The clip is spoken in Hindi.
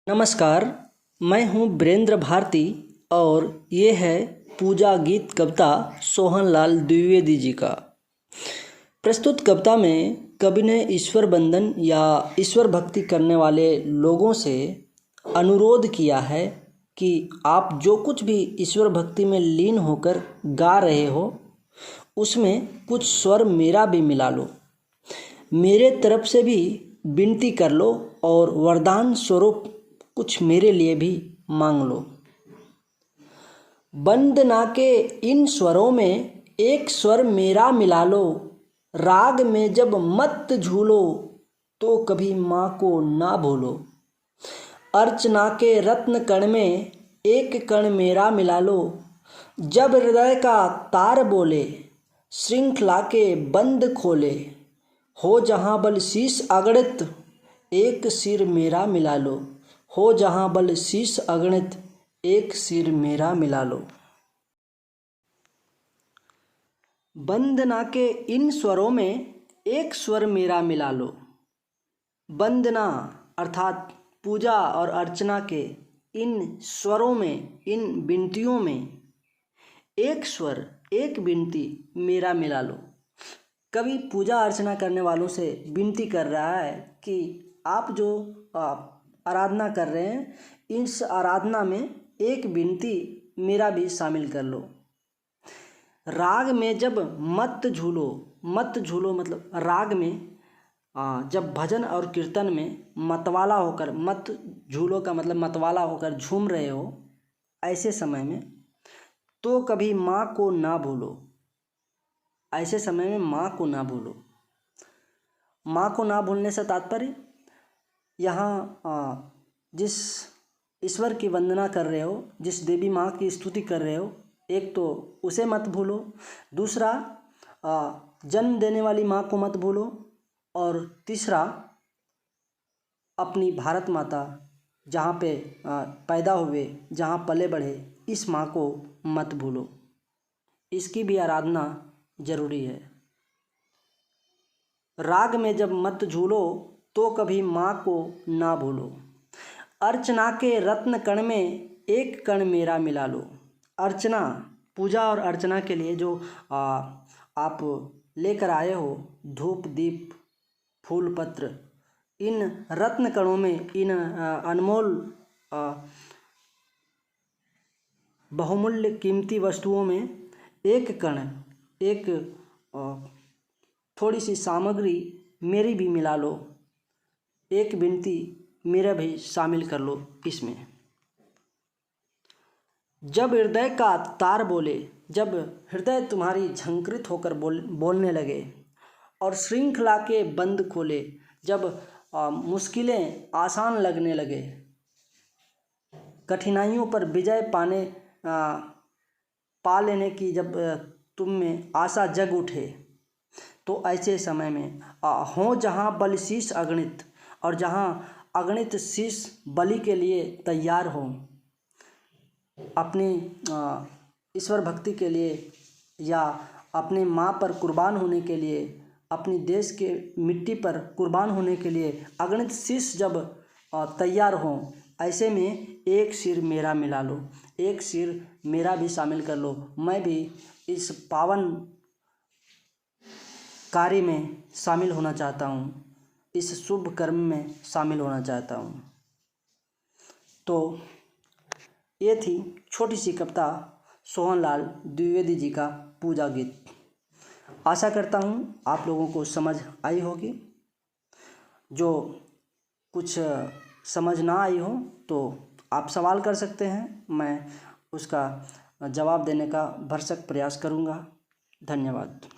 नमस्कार, मैं हूँ वीरेंद्र भारती और ये है पूजा गीत कविता सोहनलाल द्विवेदी जी का। प्रस्तुत कविता में कवि ने ईश्वर बंदन या ईश्वर भक्ति करने वाले लोगों से अनुरोध किया है कि आप जो कुछ भी ईश्वर भक्ति में लीन होकर गा रहे हो उसमें कुछ स्वर मेरा भी मिला लो, मेरे तरफ से भी विनती कर लो और वरदान स्वरूप कुछ मेरे लिए भी मांग लो। वंदना के इन स्वरों में एक स्वर मेरा मिला लो, राग में जब मत झूलो तो कभी माँ को ना भूलो। अर्चना के रत्न कण में एक कण मेरा मिला लो, जब हृदय का तार बोले श्रृंखला के बंद खोले। हो जहाँ बल शीश अगणित एक सिर मेरा मिला लो, हो जहाँ बल शीश अगणित एक सिर मेरा मिला लो। वंदना के इन स्वरों में एक स्वर मेरा मिला लो। वंदना अर्थात पूजा और अर्चना के इन स्वरों में, इन विनतियों में एक स्वर, एक विनती मेरा मिला लो। कवि पूजा अर्चना करने वालों से विनती कर रहा है कि आप जो आराधना कर रहे हैं, इस आराधना में एक विनती मेरा भी शामिल कर लो। राग में जब मत झूलो, मत झूलो मतलब राग में जब भजन और कीर्तन में मतवाला होकर, मत झूलो का मतलब मतवाला होकर झूम रहे हो, ऐसे समय में तो कभी माँ को ना भूलो। ऐसे समय में माँ को ना भूलो। माँ को ना भूलने से तात्पर्य यहाँ जिस ईश्वर की वंदना कर रहे हो, जिस देवी माँ की स्तुति कर रहे हो, एक तो उसे मत भूलो, दूसरा जन्म देने वाली माँ को मत भूलो, और तीसरा अपनी भारत माता जहाँ पे पैदा हुए, जहाँ पले बढ़े, इस माँ को मत भूलो। इसकी भी आराधना जरूरी है। राग में जब मत झूलो तो कभी माँ को ना भूलो। अर्चना के रत्न कण में एक कण मेरा मिला लो। अर्चना, पूजा और अर्चना के लिए जो आप लेकर आए हो धूप दीप फूल पत्र, इन रत्न कणों में, इन अनमोल बहुमूल्य कीमती वस्तुओं में एक कण, एक थोड़ी सी सामग्री मेरी भी मिला लो, एक विनती मेरा भी शामिल कर लो इसमें। जब हृदय का तार बोले, जब हृदय तुम्हारी झंकृत होकर बोलने लगे और श्रृंखला के बंद खोले, जब मुश्किलें आसान लगने लगे, कठिनाइयों पर विजय पा लेने की जब तुम में आशा जग उठे, तो ऐसे समय में हो जहाँ बलि शीश अगणित, और जहाँ अगणित शीश बलि के लिए तैयार हो, अपनी ईश्वर भक्ति के लिए या अपने माँ पर कुर्बान होने के लिए, अपनी देश के मिट्टी पर कुर्बान होने के लिए अगणित शीश जब तैयार हों, ऐसे में एक सिर मेरा मिला लो, एक सिर मेरा भी शामिल कर लो। मैं भी इस पावन कार्य में शामिल होना चाहता हूँ, इस शुभ कर्म में शामिल होना चाहता हूँ। तो ये थी छोटी सी कविता सोहनलाल द्विवेदी जी का पूजा गीत। आशा करता हूँ आप लोगों को समझ आई होगी। जो कुछ समझ ना आई हो तो आप सवाल कर सकते हैं, मैं उसका जवाब देने का भरसक प्रयास करूँगा। धन्यवाद।